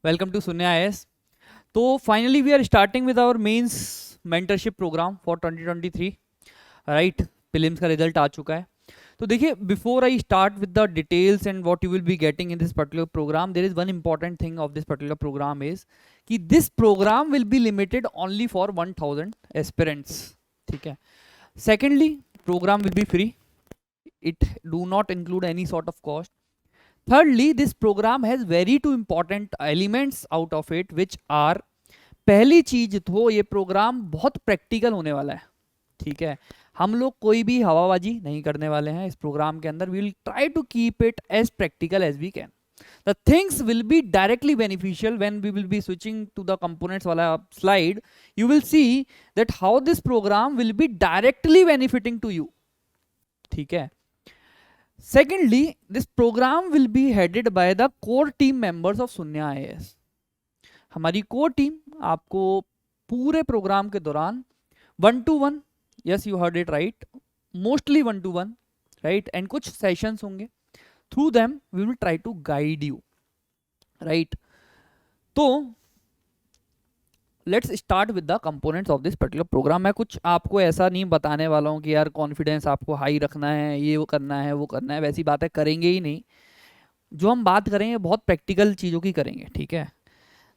Welcome to Sunya IS. तो finally we are starting with our mains mentorship program for 2023. Right, prelims का result आ चुका है. तो देखिए, before I start with the details and what you will be getting in this particular program, there is one important thing of this particular program is कि this program will be limited only for 1000 aspirants. ठीक है. Secondly, program will be free. It do not include any sort of cost. Thirdly, this program has very two important elements out of it, which are, पहली चीज तो ये programme बहुत practical होने वाला है. ठीक है. हम लोग कोई भी हवाबाजी नहीं करने वाले हैं इस प्रोग्राम के अंदर. We will try to keep it as practical as we can. The things will be directly beneficial when we will be switching to the components वाला slide. You will see that how this program will be directly benefiting to you. ठीक है. Secondly, this program will be headed by the core team members of Sunya IAS. हमारी core team आपको पूरे programme के दौरान 1-to-1, yes you heard it right, mostly 1-to-1, right, and कुछ sessions होंगे. Through them we will try to guide you, right. तो let's start with the components of this particular programme. मैं कुछ आपको ऐसा नहीं बताने वाला हूँ कि यार कॉन्फिडेंस आपको हाई रखना है, ये वो करना है, वो करना है, वैसी बातें करेंगे ही नहीं. जो हम बात करेंगे बहुत प्रैक्टिकल चीज़ों की करेंगे. ठीक है.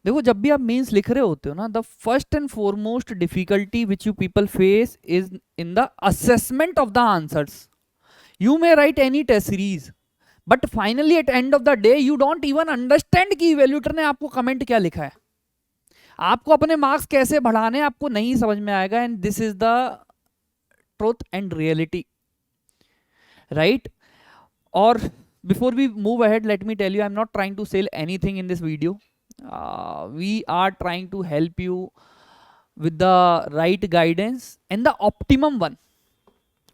देखो, जब भी आप मेंस लिख रहे होते हो ना, the first and foremost difficulty which you people face is in the assessment of the answers. You may write any test series, but finally at end of the day you don't even understand कि evaluator ने आपको comment क्या लिखा है. आपको अपने marks कैसे बढ़ाने आपको नहीं समझ में आएगा. And this is the truth and reality, right. और before we move ahead, let me tell you, I am not trying to sell anything in this video. We are trying to help you with the right guidance and the optimum one.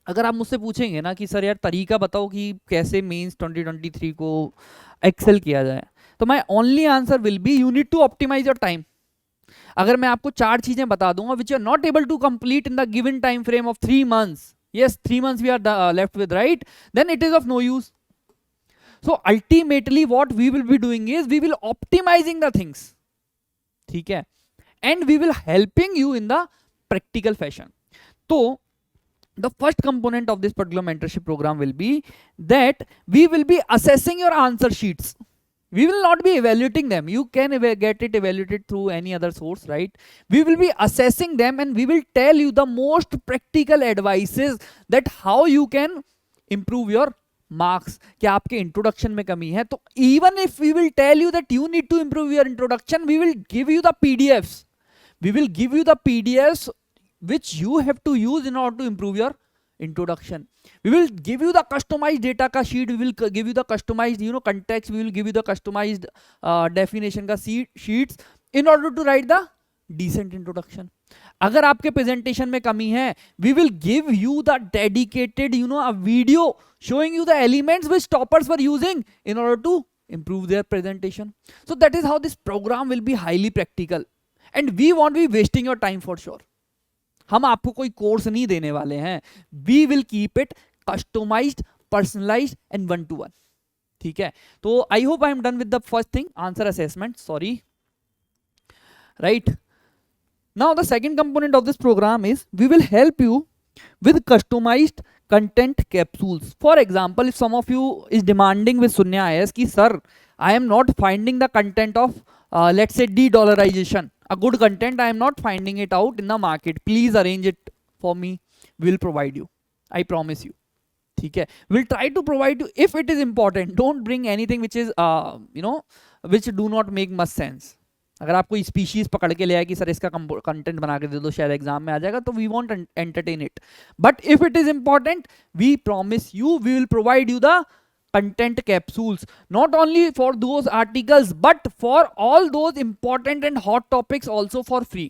अगर आप मुझसे पूछेंगे ना कि sir यार तरीका बताओ कि कैसे मेंस 2023 को एक्सेल किया जाए, तो my only answer will be you need to optimise your time. अगर मैं आपको 4 चीजें बता दूंगा which are not able to complete in the given time frame of 3 months, yes 3 months we are left with, right, then it is of no use. So ultimately what we will be doing is we will optimizing the things. ठीक है. and we will helping you in the practical fashion. तो the first component of this particular mentorship program will be that we will be assessing your answer sheets. We will not be evaluating them. You can get it evaluated through any other source, right. We will be assessing them and we will tell you the most practical advices that how you can improve your marks. क्या आपके introduction में कमी है, तो even if we will tell you that you need to improve your introduction, we will give you the PDFs. We will give you the PDFs which you have to use in order to improve your introduction. We will give you the customized data ka sheet. We will give you the customized context. We will give you the customized definition ka sheets in order to write the decent introduction. अगर आपके presentation में कमी है, we will give you the dedicated a video showing you the elements which toppers were using in order to improve their presentation. So that is how this program will be highly practical and we won't be wasting your time for sure. हम आपको कोई course नहीं देने वाले हैं. We will keep it customised, personalised and 1-to-1. ठीक है. तो I hope I am done with the first thing, answer assessment. Sorry, right. Now the second component of this programme is we will help you with customised content capsules. For example, if some of you is demanding with Sunya IAS कि sir I am not finding the content of let's say de-dollarization, a good content, I am not finding it out in the market, please arrange it for me. We will provide you, I promise you. ठीक है. We'll try to provide you if it is important. Don't bring anything which is which do not make much sense. अगर आप कोई species पकड़ के ले आए कि सर इसका कंटेंट बना के दे दो शायद एग्जाम में आ जाएगा, तो we won't entertain it. But if it is important, we promise you we will provide you the content capsules, not only for those articles but for all those important and hot topics also for free.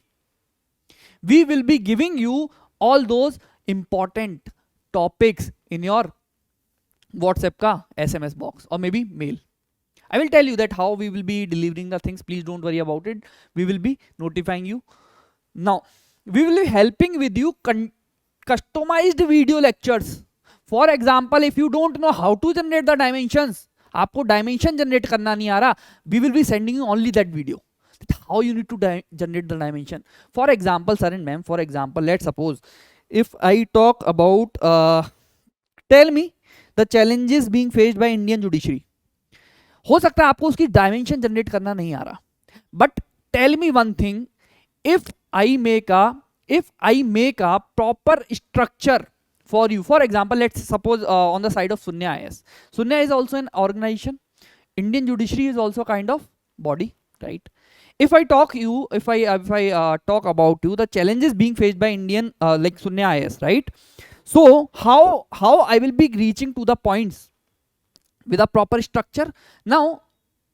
We will be giving you all those important topics in your WhatsApp ka SMS box or maybe mail. I will tell you that how we will be delivering the things. Please don't worry about it. We will be notifying you. Now we will be helping with you customized video lectures. For example, if you don't know how to generate the dimensions, आपको dimension generate करना नहीं आ रहा, we will be sending you only that video, how you need to generate the dimension. For example, sir and ma'am, for example, let's suppose if I talk about tell me the challenges being faced by Indian judiciary. हो सकता है आपको उसकी dimension generate करना नहीं आ रहा, but tell me one thing, if I make a proper structure for you. For example, let's suppose on the side of Sunya IAS. Sunya is also an organization. Indian judiciary is also kind of body, right? If I talk about you, the challenges being faced by Indian like Sunya IAS, right? So how I will be reaching to the points with a proper structure. Now,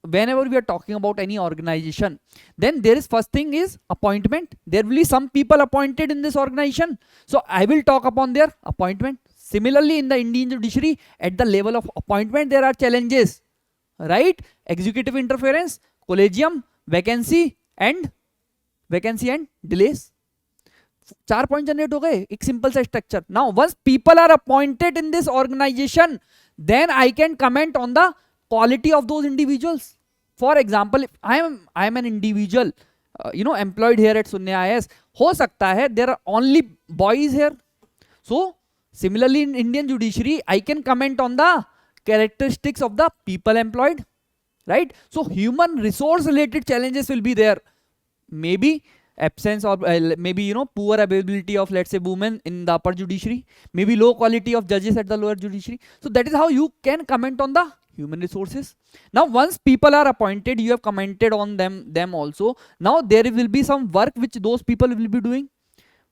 whenever we are talking about any organization, then there is first thing is appointment. There will be some people appointed in this organization, so I will talk upon their appointment. Similarly, in the Indian judiciary, at the level of appointment, there are challenges, right? Executive interference, collegium, vacancy and delays. 4 point generate हो गए, एक simple सा structure. Now once people are appointed in this organisation, then I can comment on the quality of those individuals. For example, if I am an individual employed here at Sunya IAS, हो सकता है there are only boys here. So similarly in Indian judiciary, I can comment on the characteristics of the people employed, right? So human resource related challenges will be there. Maybe absence or maybe poor availability of, let's say, women in the upper judiciary, maybe low quality of judges at the lower judiciary. So that is how you can comment on the human resources. Now once people are appointed, you have commented on them also. Now there will be some work which those people will be doing.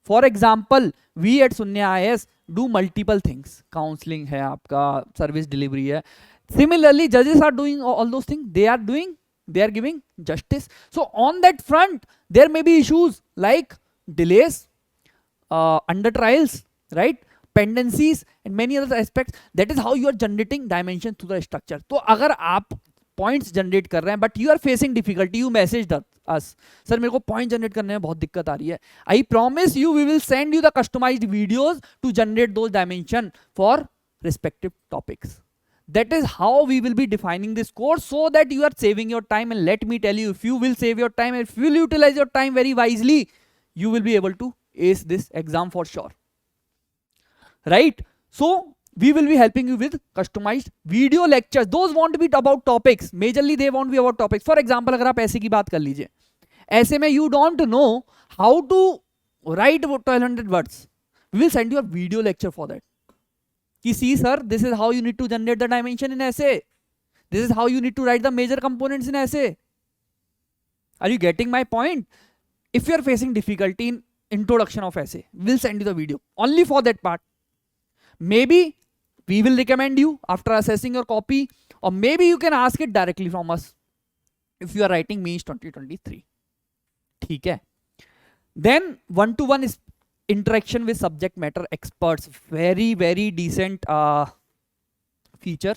For example, we at Sunya IAS do multiple things. Counseling hai aapka, service delivery hai. Similarly, judges are doing all those things. They are giving justice. So on that front, there may be issues like delays, under trials, right? Pendencies and many other aspects. That is how you are generating dimension to the structure. तो अगर आप points generate कर रहे हैं, but you are facing difficulty, you messaged us, sir मेरे को point generate करने में बहुत दिक्कत आ रही है. I promise you, we will send you the customized videos to generate those dimension for respective topics. That is how we will be defining this course, so that you are saving your time. And let me tell you, if you will save your time, if you will utilize your time very wisely, you will be able to ace this exam for sure, right? So we will be helping you with customized video lectures. Those won't be about topics, majorly they won't be about topics. For example, अगर आप ऐसे की बात कर लीजिए, ऐसे में you don't know how to write 1200 words, we will send you a video lecture for that. See sir, this is how you need to generate the dimension in essay, this is how you need to write the major components in essay. Are you getting my point? If you are facing difficulty in introduction of essay, we'll send you the video only for that part. Maybe we will recommend you after assessing your copy, or maybe you can ask it directly from us if you are writing MEANS 2023. ठीक है. Then 1-to-1 is interaction with subject matter experts. Very decent feature,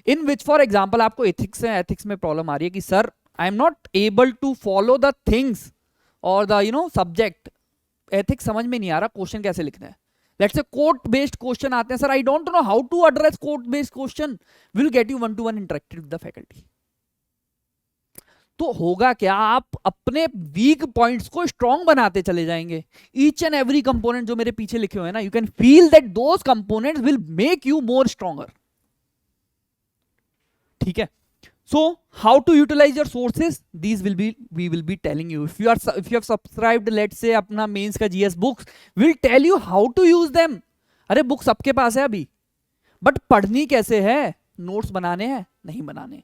in which for example आपको ethics में problem आ रही है कि sir I am not able to follow the things or the subject. ethics समझ में नहीं आ रहा, क्वेश्चन कैसे लिखना है. Let's say quote based question आते हैं, sir I don't know how to address quote based question. We'll get you 1-to-1 interactive with the faculty. तो होगा क्या, आप अपने वीक पॉइंट्स को स्ट्रॉन्ग बनाते चले जाएंगे. ईच एंड एवरी कंपोनेंट जो मेरे पीछे लिखे हुए हैं ना, you can feel that those components will make you more stronger. ठीक है. So how to utilize your sources, these we will be telling you. If you have subscribed, let's say अपना मेंस का GS books, we'll tell you how to use them. अरे book सबके पास है अभी, but पढ़नी कैसे है, नोट्स बनाने हैं नहीं बनाने,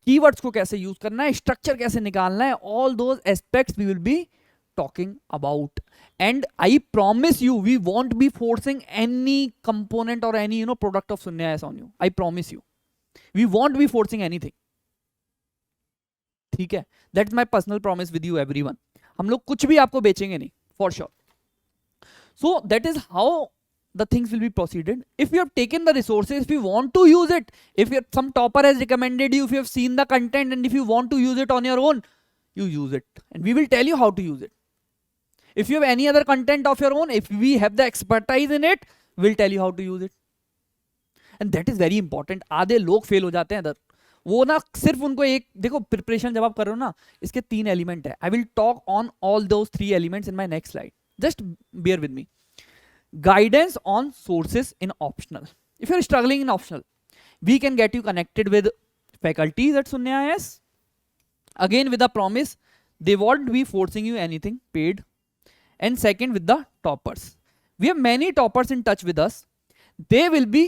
कीवर्ड्स को कैसे यूज करना है, स्ट्रक्चर कैसे निकालना है, all those aspects we will be talking about. And I promise you, we won't be forcing any component or any product of Sunya IAS on you. I promise you, we won't be forcing anything. ठीक है. That's my personal promise with you everyone. हम लोग कुछ भी आपको बेचेंगे नहीं, for sure. So that is how the things will be proceeded. If you have taken the resources, if you want to use it, if some topper has recommended you, if you have seen the content, and if you want to use it on your own, you use it, and we will tell you how to use it. If you have any other content of your own, if we have the expertise in it, we'll tell you how to use it. And that is very important. आधे लोग fail हो जाते हैं इधर, वो ना सिर्फ उनको एक देखो, प्रिपरेशन जब आप कर रहे हो ना, इसके 3 एलिमेंट है. I will talk on all those 3 elements in my next slide. Just bear with me. Guidance on sources in optional. If you're struggling in optional, we can get you connected with faculties at Sunya IAS. Again, with the promise, they won't be forcing you anything paid. And second, with the toppers. We have many toppers in touch with us. They will be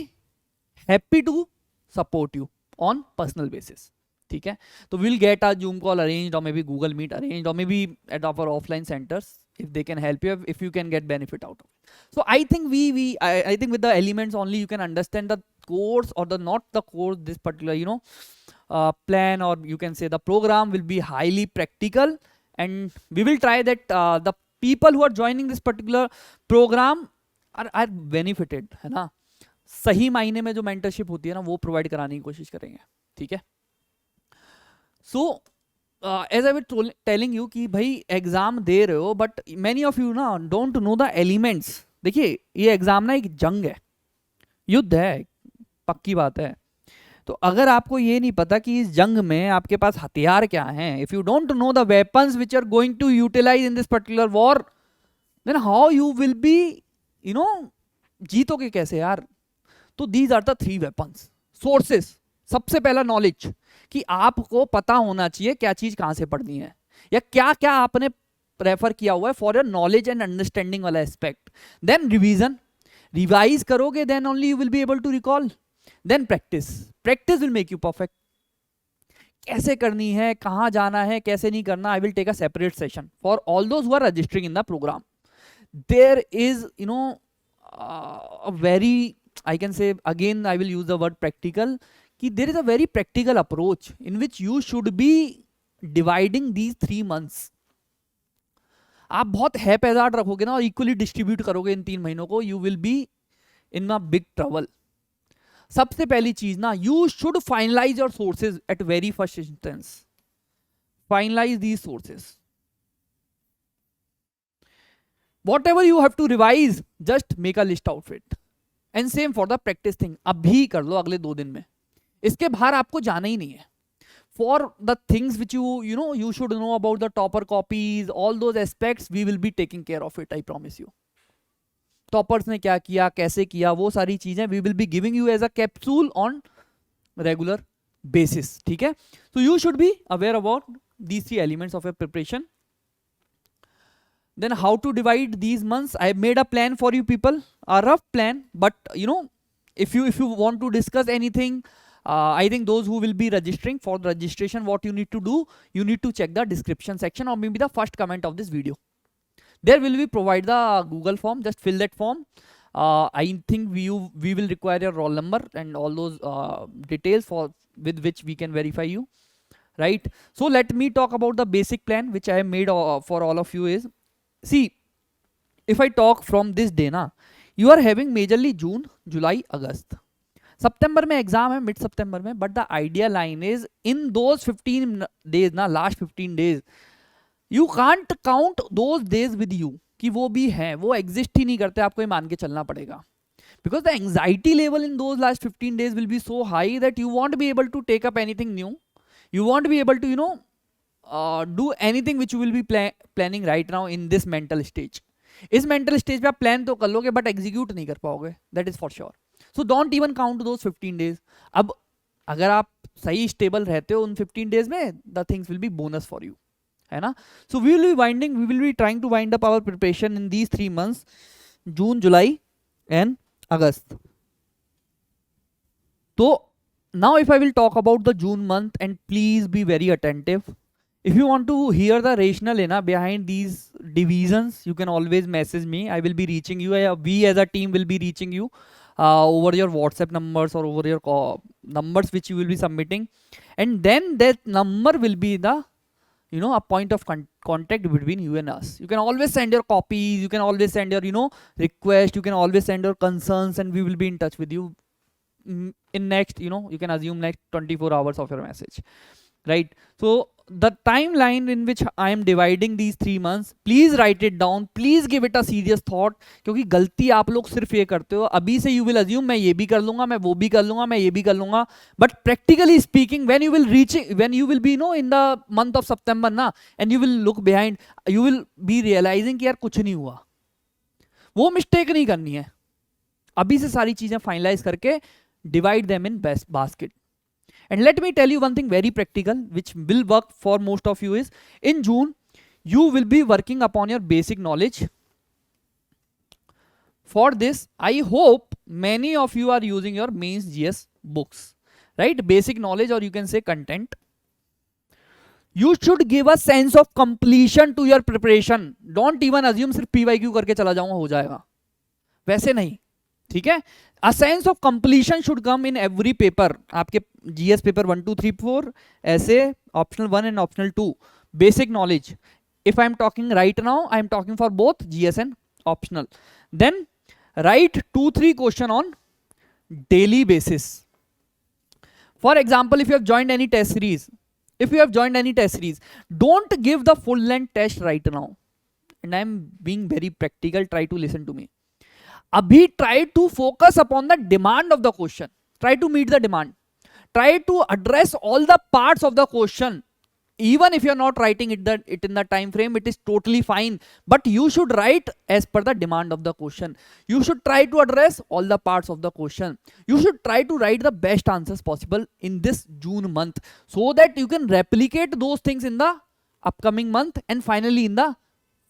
happy to support you on personal basis. ठीक है, तो we'll get a Zoom call arranged or maybe Google Meet arranged or maybe at our offline centers if they can help you, if you can get benefit out of it. So I think I think with the elements only you can understand the course or the not the course, this particular plan, or you can say the program will be highly practical, and we will try that the people who are joining this particular program are benefited, है ना. सही मायने में जो mentorship होती है ना वो प्रोवाइड कराने की कोशिश करेंगे. ठीक है. So as I was telling you कि भाई एग्जाम दे रहे हो, बट मैनी ऑफ यू ना डोंट नो द एलिमेंट्स. देखिए ये एग्जाम ना एक जंग है, युद्ध है, पक्की बात है. तो अगर आपको ये नहीं पता कि इस जंग में आपके पास हथियार क्या हैं, if you don't know the weapons which are going to utilise in this particular war, then how you will be जीतोगे कैसे यार. तो these are the 3 weapons. Sources, सबसे पहला नॉलेज, कि आपको पता होना चाहिए क्या चीज कहां से पढ़नी है, या क्या क्या आपने रेफर किया हुआ है for your knowledge and understanding वाला एस्पेक्ट. देन रिवीजन, रिवाइज करोगे then only you will be able to recall. Then practice, practice will make you perfect. कैसे करनी है, कहां जाना है, कैसे नहीं करना, I will take a separate session for all those who are registering in the programme. There is a very, I can say again, I will use the word practical, कि there is a very practical approach in which you should be dividing these 3 months. आप बहुत हैपेजार्ड रखोगे ना और equally distribute करोगे इन 3 महीनों को, you will be in a big trouble. सबसे पहली चीज ना, you should finalise your sources at very first instance. Finalise these sources. Whatever you have to revise, just make a list out of it. And same for the practice thing. अभी कर लो अगले 2 दिन में, इसके बाहर आपको जाना ही नहीं है. For the things which you should know about the topper copies, all those aspects, we will be taking care of it, I promise you. Toppers ने क्या किया, कैसे किया, वो सारी चीजें we will be giving you as a capsule on regular basis. ठीक है. So you should be aware about these 3 elements of your preparation. Then how to divide these months? I made a plan for you people, a rough plan, but if you want to discuss anything, I think those who will be registering, for the registration what you need to do, you need to check the description section or maybe the first comment of this video. There will be provide the Google form, just fill that form. I think we will require your roll number and all those details with which we can verify you, right? So let me talk about the basic plan which I have made for all of you. Is, see, if I talk from this day na, you are having majorly June, July, August. September में exam है, mid सितंबर में, but the idea line is in those 15 days ना, last 15 days, you can't count those days with you कि वो भी हैं, वो एग्जिस्ट ही नहीं करते, आपको ये मान के चलना पड़ेगा. Because the anxiety level in those last 15 days will be so high that you won't be able to take up anything new, you won't be able to do anything which you will be planning right now in this mental stage. इस mental stage पे आप plan तो कर लोगे but execute नहीं कर पाओगे, that is for sure. So don't even count those 15 days. अब अगर आप सही stable रहते हो उन 15 days में, the things will be bonus for you, है ना. So we will be trying to wind up our preparation in these 3 months, June, July and August. So now if I will talk about the June month, and please be very attentive. If you want to hear the rationale behind these divisions, you can always message me. I will be reaching you. We as a team will be reaching you over your WhatsApp numbers or over your numbers which you will be submitting. And then that number will be the, a point of contact between you and us. You can always send your copies. You can always send your, request. You can always send your concerns and we will be in touch with you in next, you can assume next 24 hours of your message. Right. So the timeline in which I am dividing these 3 months, please write it down, please give it a serious thought. क्योंकि गलती आप लोग सिर्फ ये करते हो, अभी से you will assume मैं ये भी कर लूंगा, मैं वो भी कर लूंगा, मैं ये भी कर लूंगा, but practically speaking when you will reach, when you will be in the month of September ना, and you will look behind, you will be realizing कि यार कुछ नहीं हुआ. वो मिस्टेक नहीं करनी है. अभी से सारी चीजें फाइनलाइज करके divide them in best basket. And let me tell you one thing very practical which will work for most of you is, in June you will be working upon your basic knowledge. For this I hope many of you are using your mains GS books, right? Basic knowledge, or you can say content. You should give a sense of completion to your preparation. Don't even assume सिर्फ PYQ करके चला जाऊंगा हो जाएगा, वैसे नहीं. ठीक है. A sense of completion should come in every paper. आपके GS पेपर 1 2 3 4 ऐसे optional 1 and optional 2 basic knowledge. If I am talking right now, I am talking for both GS and optional. Then write 2-3 question on daily basis. For example, if you have joined any test series, don't give the full length test right now. And I am being very practical. Try to listen to me. Abhi try to focus upon the demand of the question. Try to meet the demand. Try to address all the parts of the question. Even if you are not writing it in the time frame, it is totally fine. But you should write as per the demand of the question. You should try to address all the parts of the question. You should try to write the best answers possible in this June month, so that you can replicate those things in the upcoming month and finally in the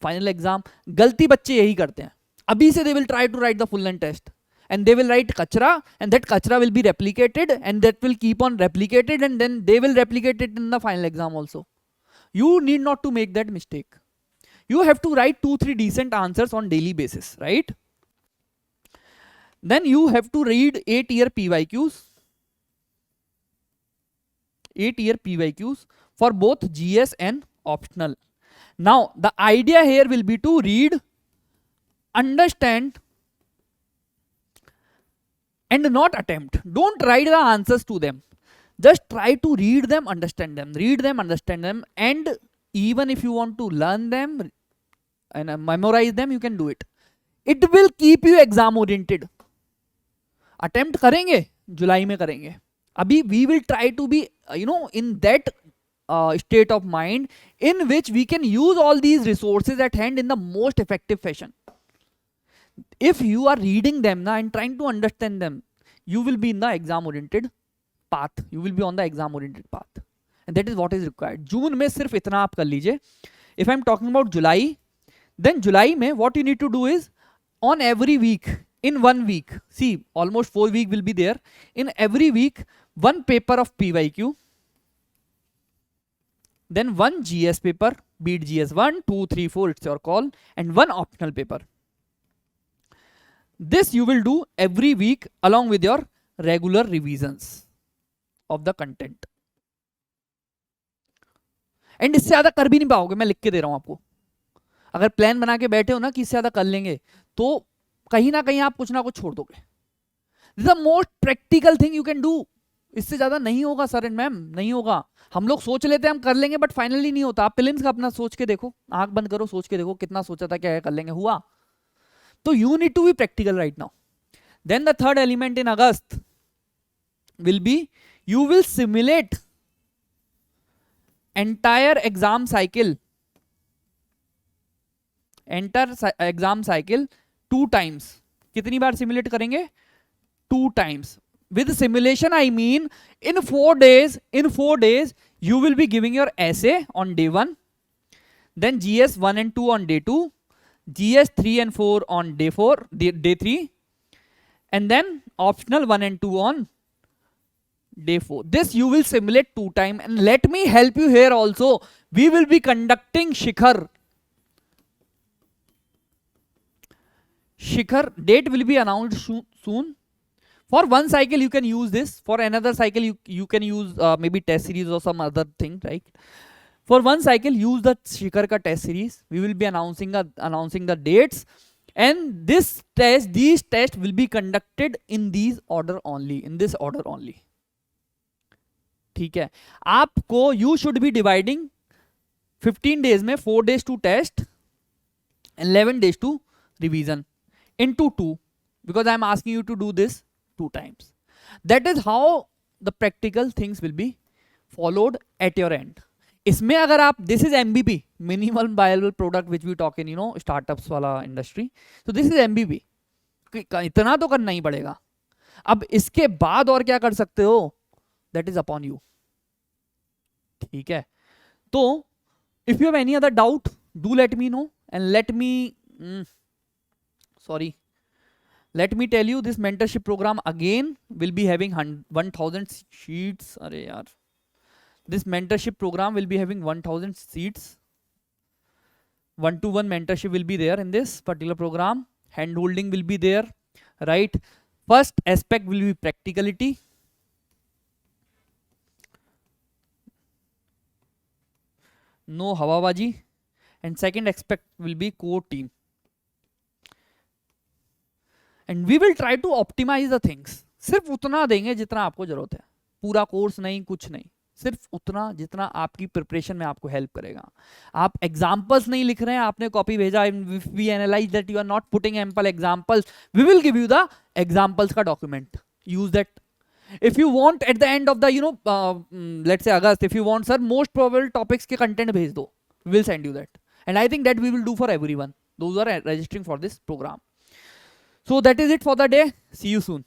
final exam. गलती बच्चे यही करते हैं. अभी से they will try to write the full length test and they will write kachra, and that kachra will be replicated and that will keep on replicated, and then they will replicate it in the final exam also. You need not to make that mistake. You have to write 2-3 decent answers on daily basis, right? Then you have to read 8-year PYQs. 8-year PYQs for both GS and optional. Now the idea here will be to read, understand and not attempt. Don't write the answers to them. Just try to read them, understand them, and even if you want to learn them and memorize them, you can do it. It will keep you exam oriented. Attempt करेंगे जुलाई में करेंगे. अभी we will try to be in that state of mind in which we can use all these resources at hand in the most effective fashion. If you are reading them now and trying to understand them, you will be in the exam oriented path. You will be on the exam oriented path, and that is what is required. June में सिर्फ इतना आप कर लीजिए. If I am talking about July, then July में what you need to do is, on every week, in 1 week, see almost 4 weeks will be there. In every week, 1 paper of PYQ, then 1 GS paper, be it GS 1, 2, 3, 4, it's your call, and 1 optional paper. This you will do every week along with your regular revisions of the content. And इससे ज्यादा कर भी नहीं पाओगे, मैं लिख के दे रहा हूं आपको. अगर प्लान बना के बैठे हो ना कि इससे ज्यादा कर लेंगे, तो कहीं ना कहीं आप कुछ ना कुछ छोड़ दोगे. This is the most practical thing you can do. इससे ज्यादा नहीं होगा सर एंड मैम, नहीं होगा. हम लोग सोच लेते हैं हम कर लेंगे, बट फाइनली नहीं होता. आप प्रीलिम्स का अपना सोच के देखो, आंख बंद करो, सोच के देखो कितना सोचा था, क्या कर लेंगे, हुआ. So you need to be practical right now. Then the third element in August will be, you will simulate entire exam cycle. Exam cycle 2 times. कितनी बार simulate करेंगे? 2 times. With simulation I mean, in 4 days, you will be giving your essay on day 1, then GS 1 and 2 on day 2, GS 3 and 4 on day 3, and then optional 1 and 2 on day 4. This you will simulate 2 times. And let me help you here also. We will be conducting Shikhar. Date will be announced soon. For 1 cycle you can use this. For another cycle you can use maybe test series or some other thing, right? For 1 cycle, use the Shikhar ka test series. We will be announcing the dates, and these tests will be conducted in this order only. ठीक है, आपको you should be dividing 15 days में 4 days to test, 11 days to revision into 2, because I am asking you to do this 2 times. That is how the practical things will be followed at your end. इसमें अगर आप, this is MVP, minimum viable product which we talk in startups वाला इंडस्ट्री, तो this is MVP, इतना तो करना ही पड़ेगा. अब इसके बाद और क्या कर सकते हो, दैट इज अपॉन यू. ठीक है, तो if you have any other doubt, do let me know, and let me tell you, this mentorship program again will be having 1000 sheets. अरे यार, this mentorship program will be having 1000 seats. 1-to-1 mentorship will be there in this particular program. Hand holding will be there, right? First aspect will be practicality. No हवाबाजी. And second aspect will be core team. And we will try to optimize the things. सिर्फ उतना देंगे जितना आपको जरूरत है, पूरा course नहीं, कुछ नहीं, सिर्फ उतना जितना आपकी प्रिपरेशन में आपको हेल्प करेगा. आप एग्जाम्पल्स नहीं लिख रहे हैं, आपने कॉपी भेजा, if we analyse that you are not putting ample examples, we will give you the examples का document. Use that. If you want at the end of the let's say August, if you want sir most probable topics के content भेज दो, we will send you that, and I think that we will do for everyone those who are registering for this program. So that is it for the day. See you soon.